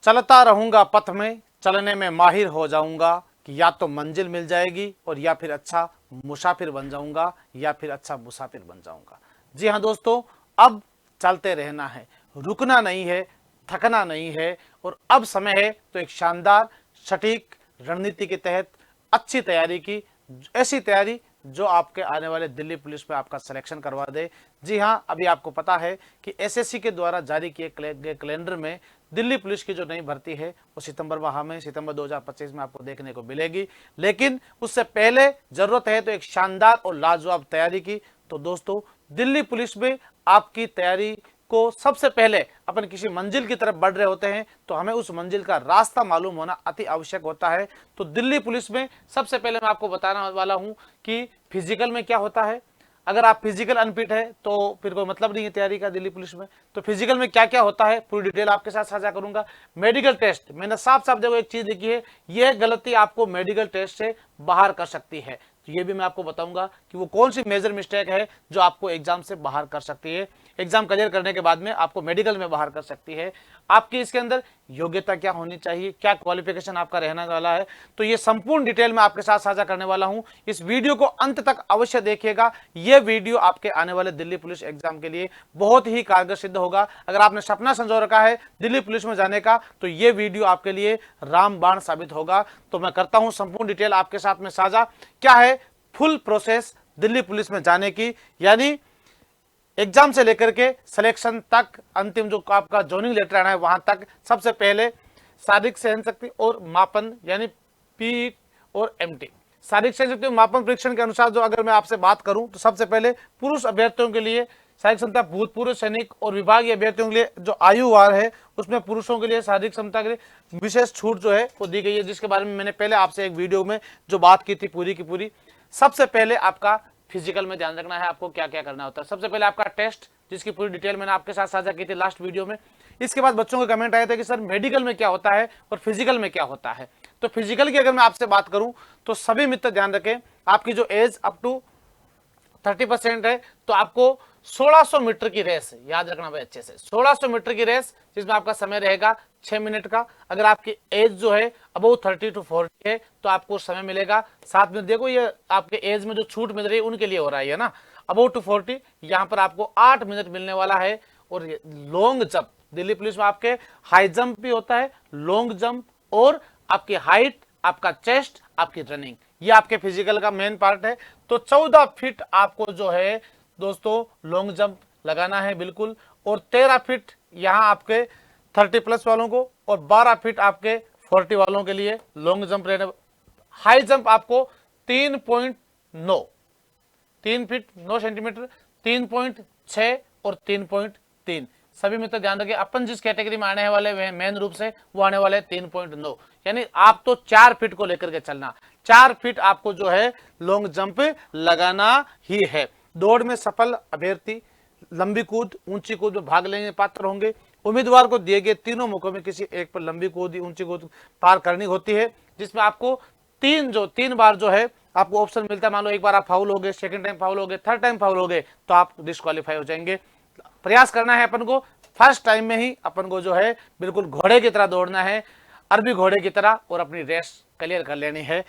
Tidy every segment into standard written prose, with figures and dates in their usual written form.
चलता रहूंगा पथ में, चलने में माहिर हो जाऊंगा कि या तो मंजिल मिल जाएगी और या फिर अच्छा मुसाफिर बन जाऊंगा, या फिर अच्छा मुसाफिर बन जाऊंगा। जी हाँ दोस्तों, अब चलते रहना है, रुकना नहीं है, थकना नहीं है। और अब समय है तो एक शानदार सटीक रणनीति के तहत अच्छी तैयारी की, ऐसी तैयारी जो आपके आने वाले दिल्ली पुलिस में आपका सिलेक्शन करवा दे। जी हाँ, अभी आपको पता है कि एसएससी के द्वारा जारी किए गए कैलेंडर में दिल्ली पुलिस की जो नई भर्ती है वो सितंबर माह में, सितंबर 2025 में आपको देखने को मिलेगी। लेकिन उससे पहले जरूरत है तो एक शानदार और लाजवाब तैयारी की। तो दोस्तों, दिल्ली पुलिस में आपकी तैयारी को सबसे पहले अपन किसी मंजिल की तरफ बढ़ रहे होते हैं तो हमें उस मंजिल का रास्ता मालूम होना अति आवश्यक होता है। तो दिल्ली पुलिस में सबसे पहले मैं आपको बताने वाला हूं कि फिजिकल में क्या होता है। अगर आप फिजिकल अनफिट है तो फिर कोई मतलब नहीं है तैयारी का दिल्ली पुलिस में। तो फिजिकल में क्या क्या होता है पूरी डिटेल आपके साथ साझा करूंगा। मेडिकल टेस्ट, मैंने साफ साफ देखो एक चीज लिखी है, यह गलती आपको मेडिकल टेस्ट से बाहर कर सकती है। तो ये भी मैं आपको बताऊंगा कि वो कौन सी मेजर मिस्टेक है जो आपको एग्जाम से बाहर कर सकती है, एग्जाम क्लियर करने के बाद में आपको मेडिकल में बाहर कर सकती है। आपकी इसके अंदर योग्यता क्या होनी चाहिए, क्या क्वालिफिकेशन आपका रहने वाला है, तो ये संपूर्ण डिटेल में आपके साथ साझा करने वाला हूं। इस वीडियो को अंत तक अवश्य देखिएगा। यह वीडियो आपके आने वाले दिल्ली पुलिस एग्जाम के लिए बहुत ही कारगर सिद्ध होगा। अगर आपने सपना संजो रखा है दिल्ली पुलिस में जाने का तो यह वीडियो आपके लिए रामबाण साबित होगा। तो मैं करता हूं संपूर्ण डिटेल आपके साथ में साझा। क्या है फुल प्रोसेस दिल्ली पुलिस में जाने की, यानी एग्जाम से लेकर के सिलेक्शन तक, अंतिम जो आपका जॉइनिंग लेटर आना है वहां तक। सबसे पहले शारीरिक सहन शक्ति और मापन यानी पी और एमटी, शारीरिक सहन शक्ति और मापन परीक्षण के अनुसार जो अगर मैं आपसे बात करूं तो सबसे पहले पुरुष अभ्यर्थियों के लिए शारीरिक क्षमता भूतपूर्व सैनिक और विभागीय अभ्यर्थियों के लिए जो आयु वार है उसमें पुरुषों के लिए शारीरिक क्षमता के लिए विशेष छूट जो है वो दी गई है, जिसके बारे में मैंने पहले आपसे एक वीडियो में जो बात की थी पूरी की पूरी। सबसे पहले आपका फिजिकल में ध्यान रखना है, आपको क्या क्या करना होता है। सबसे पहले आपका टेस्ट, जिसकी पूरी डिटेल मैंने आपके साथ साझा की थी लास्ट वीडियो में। इसके बाद बच्चों के कमेंट आए थे कि सर मेडिकल में क्या होता है और फिजिकल में क्या होता है। तो फिजिकल की अगर मैं आपसे बात करूं तो सभी मित्र ध्यान रखें, आपकी जो एज अप टू 30% है तो आपको 1600 मीटर की रेस, याद रखना भाई अच्छे से, 1600 मीटर की रेस जिसमें आपका समय रहेगा 6 मिनट का। अगर आपकी एज जो है अबव 30 to 40 है तो आपको समय मिलेगा 7 मिनट। देखो ये आपके एज में जो छूट मिल रही है उनके लिए हो रहा है ना, अबव टू 40 यहाँ पर आपको 8 मिनट मिलने वाला है। और लॉन्ग जंप, दिल्ली पुलिस में आपके हाई जंप भी होता है, लॉन्ग जंप, और आपकी हाइट, आपका चेस्ट, आपकी रनिंग, ये आपके फिजिकल का मेन पार्ट है। तो 14 फीट आपको जो है दोस्तों लॉन्ग जंप लगाना है बिल्कुल, और 13 फीट यहां आपके 30 प्लस वालों को, और 12 फीट आपके 40 वालों के लिए लॉन्ग जंप रहने। हाई जंप आपको 3.9, 3 फीट 9 सेंटीमीटर, 3.6 और 3.3। सभी मित्र ध्यान रखिए, अपन जिस कैटेगरी में आने वाले मेन रूप से वो आने वाले 3.9, यानी आप तो 4 फीट को लेकर के चलना, 4 फीट आपको जो है लॉन्ग जंप लगाना ही है। दौड़ में सफल अभ्यर्थी लंबी कूद, ऊंची कूद में भाग लेने पात्र होंगे। उम्मीदवार को दिए गए तीनों मौकों में किसी एक पर लंबी कूद, ऊंची कूद पार करनी होती है, जिसमें आपको 3 बार जो है आपको ऑप्शन मिलता है। मान लो एक बार आप फाउल हो गए, सेकंड टाइम फाउल हो गए, थर्ड टाइम फाउल हो गए तो आप डिस्क्वालीफाई हो जाएंगे। प्रयास करना है अपन को फर्स्ट टाइम में ही अपन को जो है बिल्कुल घोड़े की तरह दौड़ना है, अरबी घोड़े की तरह, और अपनी रेस क्लियर कर लेनी है।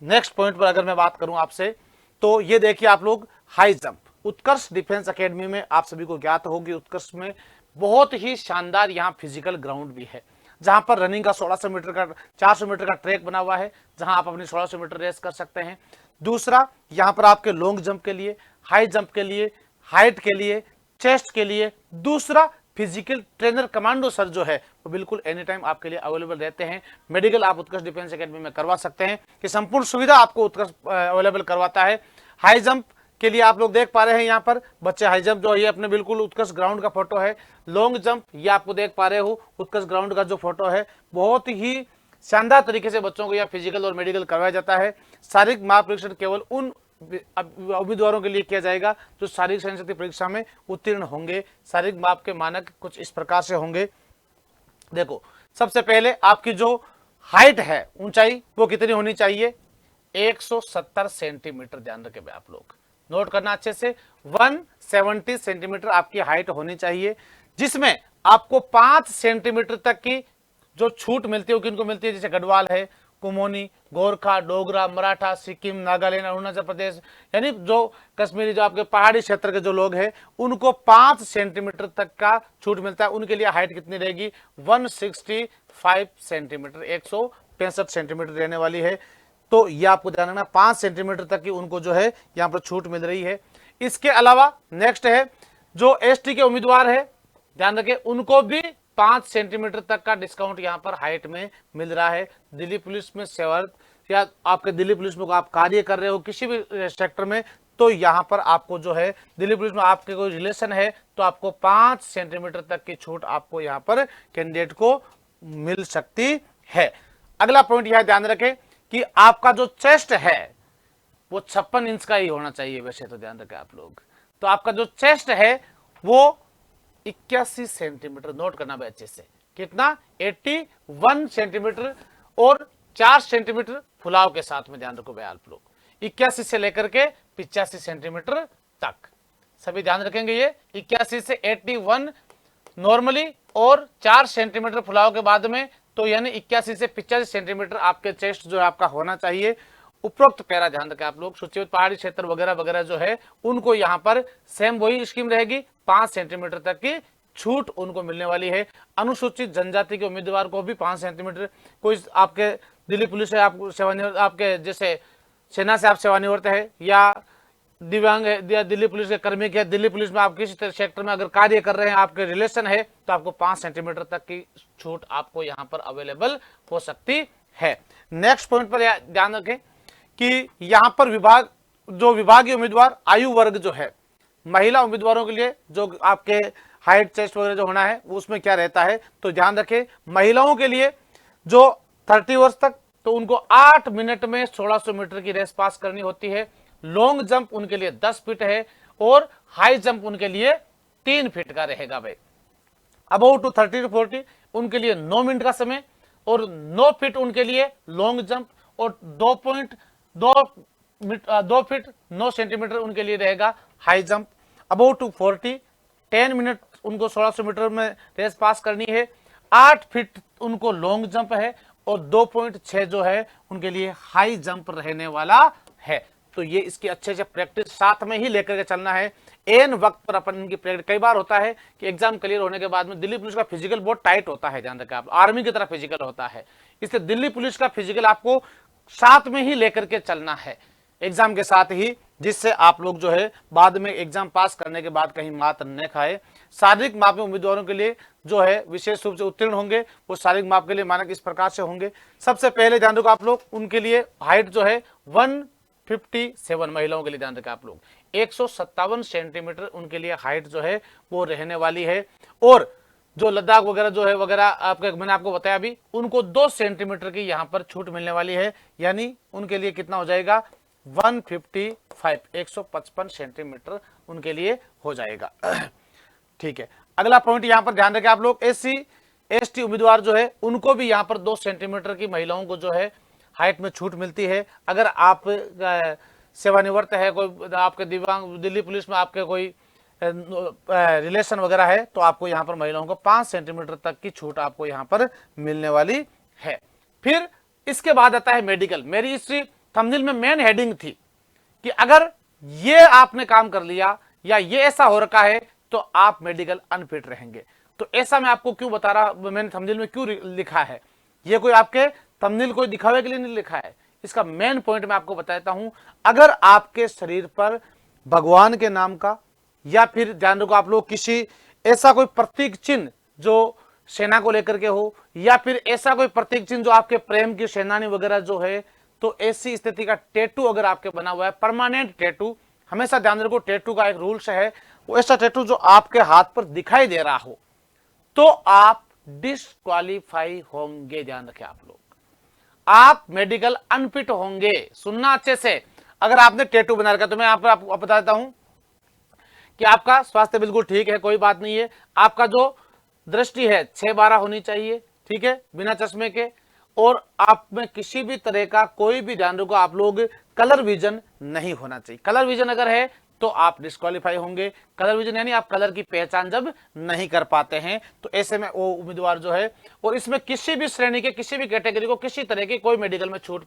नेक्स्ट पॉइंट पर अगर मैं बात करूं आपसे तो ये देखिए आप लोग, हाई जंप उत्कर्ष डिफेंस एकेडमी में आप सभी को ज्ञात होगी, उत्कर्ष में बहुत ही शानदार यहाँ फिजिकल ग्राउंड भी है, जहां पर रनिंग का 1600 मीटर का 400 मीटर का ट्रैक बना हुआ है, जहां आप अपनी 1600 मीटर रेस कर सकते हैं। दूसरा, यहां पर आपके लॉन्ग जंप के लिए, हाई जंप के लिए, हाइट के लिए, चेस्ट के लिए, दूसरा फिजिकल ट्रेनर कमांडो सर जो है वो बिल्कुल एनी टाइम आपके लिए अवेलेबल रहते हैं। मेडिकल आप उत्कर्ष डिफेंस एकेडमी में करवा सकते हैं, कि संपूर्ण सुविधा आपको उत्कर्ष अवेलेबल करवाता है। हाई जंप के लिए आप लोग देख पा रहे हैं यहाँ पर बच्चे हाई जंप जो ये अपने बिल्कुल उत्कर्ष ग्राउंड का फोटो है। लॉन्ग जंप ये आपको देख पा रहे हो उत्कर्ष ग्राउंड का जो फोटो है, बहुत ही शानदार तरीके से बच्चों को यहाँ फिजिकल और मेडिकल करवाया जाता है। शारीरिक माप परीक्षण केवल उन उम्मीदवारों के लिए किया जाएगा जो शारीरिक सहन शक्ति परीक्षा में उत्तीर्ण होंगे। शारीरिक माप के मानक कुछ इस प्रकार से होंगे। देखो, सबसे पहले आपकी जो हाइट है, ऊंचाई, वो कितनी होनी चाहिए, 170 सेंटीमीटर। ध्यान रखें आप लोग, नोट करना अच्छे से, 170 सेंटीमीटर आपकी हाइट होनी चाहिए, जिसमें आपको 5 सेंटीमीटर तक की जो छूट मिलती है वो किनको मिलती है, जैसे गढ़वाल है, कुमोनी, गोरखा, डोगरा, मराठा, सिक्किम, नागालैंड, अरुणाचल प्रदेश, यानी जो कश्मीरी जो आपके पहाड़ी क्षेत्र के जो लोग हैं उनको 5 सेंटीमीटर तक का छूट मिलता है। उनके लिए हाइट कितनी रहेगी, 165 सेंटीमीटर, 165 सेंटीमीटर रहने वाली है। तो ये आपको ध्यान रखना, 5 सेंटीमीटर तक की उनको जो है यहाँ पर छूट मिल रही है। इसके अलावा नेक्स्ट है जो एसटी के उम्मीदवार है, ध्यान रखें, उनको भी 5 सेंटीमीटर तक का डिस्काउंट यहां पर हाइट में मिल रहा है। दिल्ली पुलिस में सेवारत या आपके दिल्ली पुलिस में आप कार्य कर रहे हो किसी भी सेक्टर में, तो यहां पर आपको जो है दिल्ली पुलिस में आपके कोई रिलेशन है तो आपको 5 सेंटीमीटर तक की छूट आपको यहां पर कैंडिडेट को मिल सकती है। अगला पॉइंट यह ध्यान रखें कि आपका जो चेस्ट है वो 56 इंच का ही होना चाहिए, वैसे तो ध्यान रखें आप लोग। तो आपका जो चेस्ट है वो 81 सेंटीमीटर, नोट करना भाई अच्छे से, कितना, 81 सेंटीमीटर और 4 सेंटीमीटर फुलाव के साथ में, ध्यान रखो भाई आप लोग, 81 से लेकर के 85 सेंटीमीटर तक सभी ध्यान रखेंगे। ये 81 से 81 नॉर्मली और 4 सेंटीमीटर फुलाव के बाद में, तो यानी 81 से 85 सेंटीमीटर आपके चेस्ट जो है आपका होना चाहिए। उपरोक्त पैरा ध्यान रखें आप लोग, सूचीबद्ध पहाड़ी क्षेत्र वगैरह वगैरह जो है उनको यहां पर सेम वही स्कीम रहेगी, 5 सेंटीमीटर तक की छूट उनको मिलने वाली है। अनुसूचित जनजाति के उम्मीदवार को भी 5 सेंटीमीटर, कोई आपके दिल्ली पुलिस से आप सेवानिवृत्त, आपके जैसे सेना से आप सेवानिवृत्त है या दिव्यांग है या दिल्ली पुलिस के कर्मी के, दिल्ली पुलिस में आप किसी सेक्टर में अगर कार्य कर रहे हैं, आपके रिलेशन है, तो आपको 5 सेंटीमीटर तक की छूट आपको यहां पर अवेलेबल हो सकती है। नेक्स्ट पॉइंट पर ध्यान रखें कि यहां पर विभागीय उम्मीदवार आयु वर्ग जो है, महिला उम्मीदवारों के लिए जो आपके हाइट चेस्ट वगैरह जो होना है उसमें क्या रहता है, तो ध्यान रखें महिलाओं के लिए जो 30 वर्ष तक, तो उनको 8 मिनट में 1600 मीटर की रेस पास करनी होती है। लॉन्ग जंप उनके लिए 10 फीट है और हाई जंप उनके लिए 3 फीट का रहेगा भाई। अबाउट टू 30 to 40 उनके लिए 9 मिनट का समय और 9 फीट उनके लिए लॉन्ग जंप और 2 फीट 9 सेंटीमीटर उनके लिए रहेगा high jump. About to 40 10 minute उनको 1600 मीटर में रेस पास करनी है, 8 फीट उनको लॉन्ग जंप है और 2.6 जो है उनके लिए हाई जंप रहने वाला है। तो ये इसकी अच्छे से प्रैक्टिस साथ में ही लेकर के चलना है। एन वक्त पर अपन इनकी प्रैक्टिस, कई बार होता है कि एग्जाम क्लियर होने के बाद में दिल्ली पुलिस का फिजिकल बहुत टाइट होता है, ध्यान रखें आप, आर्मी की तरह फिजिकल होता है, इसलिए दिल्ली पुलिस का फिजिकल आपको साथ में ही लेकर के चलना है एग्जाम के साथ ही, जिससे आप लोग जो है बाद में एग्जाम पास करने के बाद कहीं मात न खाए। शारीरिक माप में उम्मीदवारों के लिए जो है विशेष रूप से उत्तीर्ण होंगे, वो शारीरिक माप के लिए मानक इस प्रकार से होंगे। सबसे पहले ध्यान रखो आप लोग, उनके लिए हाइट जो है 157, महिलाओं के लिए ध्यान रखें आप लोग 157 सेंटीमीटर उनके लिए हाइट जो है वो रहने वाली है। और जो लद्दाख वगैरह जो है वगैरह आपके मैंने आपको बताया अभी, उनको 2 सेंटीमीटर की यहां पर छूट मिलने वाली है, यानी उनके लिए कितना हो जाएगा 155 सेंटीमीटर उनके लिए हो जाएगा। ठीक है, अगला पॉइंट यहां पर ध्यान रखें आप लोग, SC ST उम्मीदवार जो है उनको भी यहां पर 2 सेंटीमीटर की महिलाओं को जो है हाइट में छूट मिलती है। अगर आप सेवानिवृत्त है, कोई आपके दिव्यांग दिल्ली पुलिस में आपके कोई रिलेशन वगैरह है, तो आपको यहां पर महिलाओं को 5 सेंटीमीटर तक की छूट आपको यहां पर मिलने वाली है। फिर इसके बाद आता है मेडिकल। मेरी इस थंबनेल में मेन हेडिंग थी कि अगर ये आपने काम कर लिया या ये ऐसा हो रखा है तो आप मेडिकल अनफिट रहेंगे। तो ऐसा मैं आपको क्यों बता रहा, मैंने थंबनेल में क्यों लिखा है, ये कोई आपके थंबनेल कोई दिखावे के लिए नहीं लिखा है, इसका मेन पॉइंट मैं आपको बताता हूं। अगर आपके शरीर पर भगवान के नाम का या फिर ध्यान रखो आप लोग किसी ऐसा कोई प्रतीक चिन्ह जो सेना को लेकर के हो, या फिर ऐसा कोई प्रतीक चिन्ह जो आपके प्रेम की सेनानी वगैरह जो है, तो ऐसी स्थिति का टैटू अगर आपके बना हुआ है, परमानेंट टैटू, हमेशा ध्यान रखो टैटू का एक रूल्स है, वो ऐसा टैटू जो आपके हाथ पर दिखाई दे रहा हो, तो आप डिस्क्वालीफाई होंगे। ध्यान रखें आप लोग, आप मेडिकल अनफिट होंगे। सुनना अच्छे से, अगर आपने टैटू बना रखा, तो मैं आपको बता देता हूं कि आपका स्वास्थ्य बिल्कुल ठीक है, कोई बात नहीं है, आपका जो दृष्टि है 6/12 होनी चाहिए, ठीक है, बिना चश्मे के, और आप में किसी भी तरह का कोई भी ध्यान रखो आप लोग कलर विजन नहीं होना चाहिए। कलर विजन अगर है तो आप डिस्क्वालीफाई होंगे। कलर विजन यानी आप कलर की पहचान जब नहीं कर पाते हैं तो ऐसे में वो उम्मीदवार जो है, और इसमें किसी भी श्रेणी के किसी भी कैटेगरी को किसी तरह की कोई मेडिकल में छूट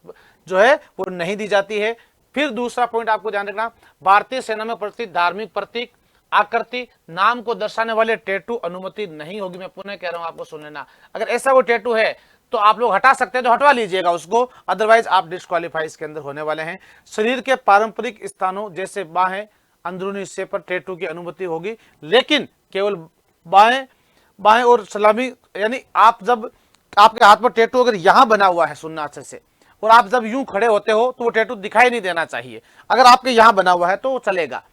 जो है वो नहीं दी जाती है। फिर दूसरा पॉइंट आपको ध्यान रखना, भारतीय सेना में प्रतीक, धार्मिक प्रतीक, आकृति, नाम को दर्शाने वाले टैटू अनुमति नहीं होगी। मैं पुनः कह रहा हूं, आपको सुन लेना। अगर ऐसा वो टैटू है तो आप लोग हटा सकते हैं तो हटवा लीजिएगा उसको, अदरवाइज आप डिस्क्वालीफाई इसके अंदर होने वाले हैं। शरीर के पारंपरिक स्थानों जैसे बाहें, अंदरूनी हिस्से पर टैटू की अनुमति होगी, लेकिन केवल बाएं और सलामी, यानी आप जब आपके हाथ पर टैटू अगर यहां बना हुआ है, सुनना अच्छे से, और आप जब यूं खड़े होते हो तो वो टैटू दिखाई नहीं देना चाहिए। अगर आपके यहां बना हुआ है तो वो चलेगा।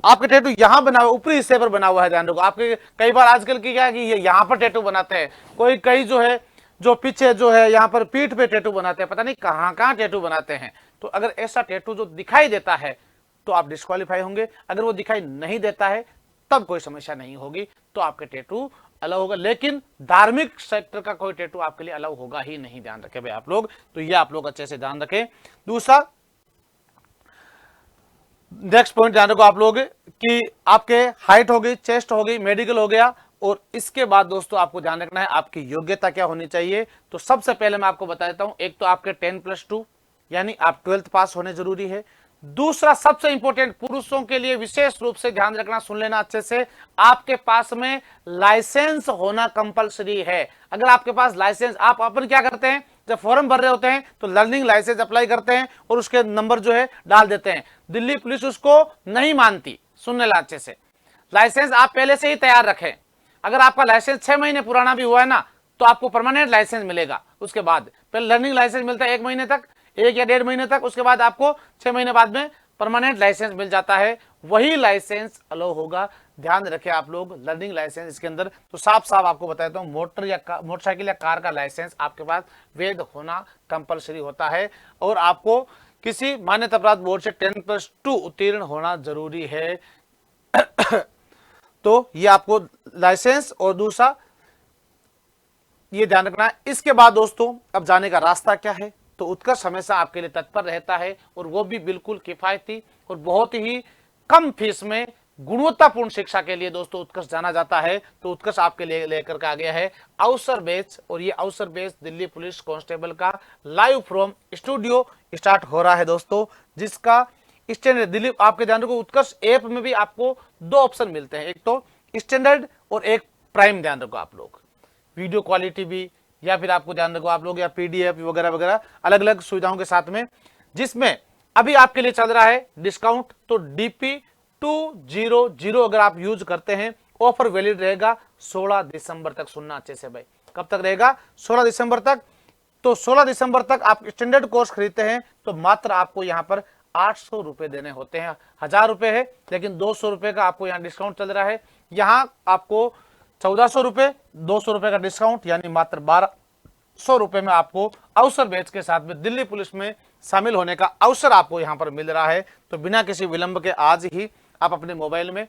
आपके टैटू यहां बना हुआ, ऊपरी हिस्से पर बना हुआ है, ध्यान रखो। आपके कई बार आजकल की क्या है कि ये यहां पर टैटू बनाते हैं, कई जो है जो पीछे जो है यहाँ पर पीठ पे टैटू बनाते हैं, पता नहीं कहां कहां टैटू बनाते हैं। तो अगर ऐसा टैटू जो दिखाई देता है तो आप डिस्क्वालीफाई होंगे। अगर वो दिखाई नहीं देता है तब कोई समस्या नहीं होगी, तो आपके टैटू अलाउ होगा। लेकिन धार्मिक सेक्टर का कोई टैटू आपके लिए अलाउ होगा ही नहीं, ध्यान रखें भाई आप लोग। तो ये आप लोग अच्छे से ध्यान रखें। दूसरा नेक्स्ट पॉइंट ध्यान रखो आप लोग कि आपके हाइट हो गई, चेस्ट हो गई, मेडिकल हो गया, और इसके बाद दोस्तों आपको ध्यान रखना है आपकी योग्यता क्या होनी चाहिए। तो सबसे पहले मैं आपको बता देता हूं, एक तो आपके 10+2 यानी आप 12th पास होने जरूरी है। दूसरा सबसे इंपॉर्टेंट, पुरुषों के लिए विशेष रूप से ध्यान रखना, सुन लेना अच्छे से, आपके पास में लाइसेंस होना कंपलसरी है। अगर आपके पास लाइसेंस, आप अपन क्या करते हैं जब फॉर्म भर रहे होते हैं तो लर्निंग लाइसेंस अप्लाई करते हैं और उसके नंबर जो है डाल देते हैं। दिल्ली पुलिस उसको नहीं मानती, सुनने ला अच्छे से। लाइसेंस आप पहले से ही तैयार रखें। अगर आपका लाइसेंस 6 महीने पुराना भी हुआ है ना तो आपको परमानेंट लाइसेंस मिलेगा। उसके बाद पहले लर्निंग लाइसेंस मिलता है 1 महीने तक, 1 या 1.5 महीने तक, उसके बाद आपको 6 महीने बाद में परमानेंट लाइसेंस मिल जाता है। वही लाइसेंस अलाउ होगा, ध्यान रखें आप लोग। लर्निंग लाइसेंस इसके अंदर तो साफ साफ आपको बता देता हूं, मोटरसाइकिल या कार का लाइसेंस आपके पास वैध होना कंपलसरी होता है, और आपको किसी मान्यता प्राप्त बोर्ड से 10+2 उत्तीर्ण होना जरूरी है। तो ये आपको लाइसेंस और दूसरा ये ध्यान रखना है। इसके बाद दोस्तों अब जाने का रास्ता क्या है, तो उत्कर्ष हमेशा आपके लिए तत्पर रहता है, और वो भी बिल्कुल किफायती और बहुत ही कम फीस में गुणवत्तापूर्ण शिक्षा के लिए दोस्तों उत्कर्ष जाना जाता है। तो उत्कर्ष आपके लिए लेकर के आ गया है अवसर बैच, और ये अवसर बैच दिल्ली पुलिस कांस्टेबल का लाइव फ्रॉम स्टूडियो स्टार्ट हो रहा है दोस्तों, जिसका स्टैंडर्ड दिल्ली, आपके ध्यान रखो उत्कर्ष ऐप में भी आपको 2 ऑप्शन मिलते हैं, एक तो स्टैंडर्ड और एक प्राइम। ध्यान रखो आप लोग, वीडियो क्वालिटी भी, या फिर आपको ध्यान रखो आप लोग, या पीडीएफ वगैरह वगैरह अलग अलग सुविधाओं के साथ में, जिसमें अभी आपके लिए चल रहा है डिस्काउंट। तो DP200 अगर आप यूज करते हैं, ऑफर वैलिड रहेगा 16 दिसंबर तक। सुनना अच्छे से भाई, कब तक रहेगा? 16 दिसंबर तक। तो 16 दिसंबर तक आप स्टैंडर्ड कोर्स खरीदते हैं तो मात्र आपको यहां पर 800 रुपए देने होते हैं। 1000 रुपए है, लेकिन 200 रुपए का आपको यहाँ डिस्काउंट चल रहा है। यहां आपको 1400 रुपए, 200 रुपए का डिस्काउंट, यानी मात्र 1200 रुपए में आपको अवसर बैच के साथ में दिल्ली पुलिस में शामिल होने का अवसर आपको यहां पर मिल रहा है। तो बिना किसी विलंब के आज ही आप अपने मोबाइल में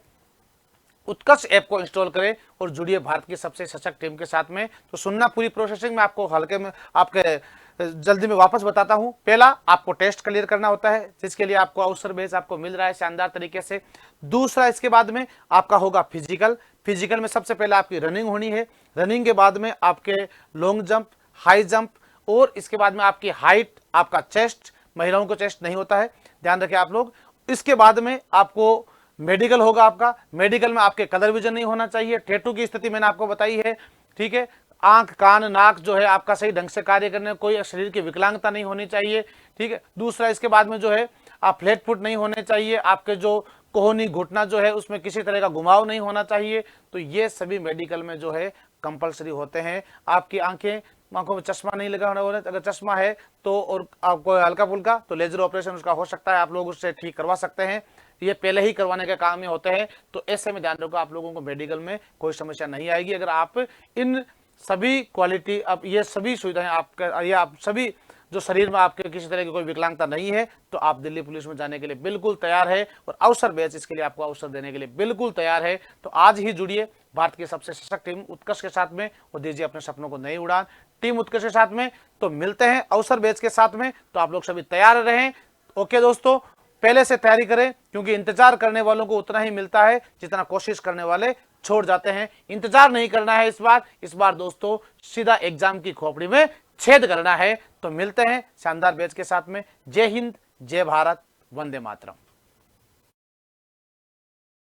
उत्कर्ष ऐप को इंस्टॉल करें और जुड़िए भारत की सबसे सशक्त टीम के साथ में। तो सुनना, पूरी प्रोसेसिंग में आपको हल्के में आपके जल्दी में वापस बताता हूं। पहला, आपको टेस्ट क्लियर करना होता है, जिसके लिए आपको अवसर बेस आपको मिल रहा है शानदार तरीके से। दूसरा, इसके बाद में आपका होगा फिजिकल। फिजिकल में सबसे पहले आपकी रनिंग होनी है। रनिंग के बाद में आपके लॉन्ग जंप, हाई जंप, और इसके बाद में आपकी हाइट, आपका चेस्ट, महिलाओं को चेस्ट नहीं होता है, ध्यान रखें आप लोग। इसके बाद में आपको मेडिकल होगा। आपका मेडिकल में आपके कलर विजन नहीं होना चाहिए। टैटू की स्थिति मैंने आपको बताई है, ठीक है। आंख, कान, नाक जो है आपका सही ढंग से कार्य करने, कोई शरीर की विकलांगता नहीं होनी चाहिए, ठीक है। दूसरा, इसके बाद में जो है आप फ्लैट फुट नहीं होने चाहिए। आपके जो कोहनी, घुटना जो है उसमें किसी तरह का घुमाव नहीं होना चाहिए। तो ये सभी मेडिकल में जो है कंपलसरी होते हैं। आपकी आंखों में चश्मा नहीं लगा होना, अगर चश्मा है तो और आपको हल्का फुल्का तो लेजर ऑपरेशन उसका हो सकता है, आप लोग उससे ठीक करवा सकते हैं। ये पहले ही करवाने के काम में होते हैं। तो ऐसे में ध्यान रखो, आप लोगों को मेडिकल में कोई समस्या नहीं आएगी अगर आप इन सभी क्वालिटी, अब ये सभी सुविधाएं आपका, ये आप सभी जो शरीर में आपके किसी तरह की कोई विकलांगता नहीं है, तो आप दिल्ली पुलिस में जाने के लिए बिल्कुल तैयार है। और अवसर बैच इसके लिए आपको अवसर देने के लिए बिल्कुल तैयार है। तो आज ही जुड़िए भारत की सबसे सशक्त टीम उत्कर्ष के साथ में और दीजिए अपने सपनों को नई उड़ान। टीम उत्कर्ष के साथ में तो मिलते हैं अवसर बैच के साथ में। तो आप लोग सभी तैयार रहें। ओके दोस्तों, पहले से तैयारी करें, क्योंकि इंतजार करने वालों को उतना ही मिलता है जितना कोशिश करने वाले छोड़ जाते हैं। इंतजार नहीं करना है इस बार दोस्तों सीधा एग्जाम की खोपड़ी में छेद करना है। तो मिलते हैं शानदार बैच के साथ में। जय हिंद, जय भारत, वंदे मातरम।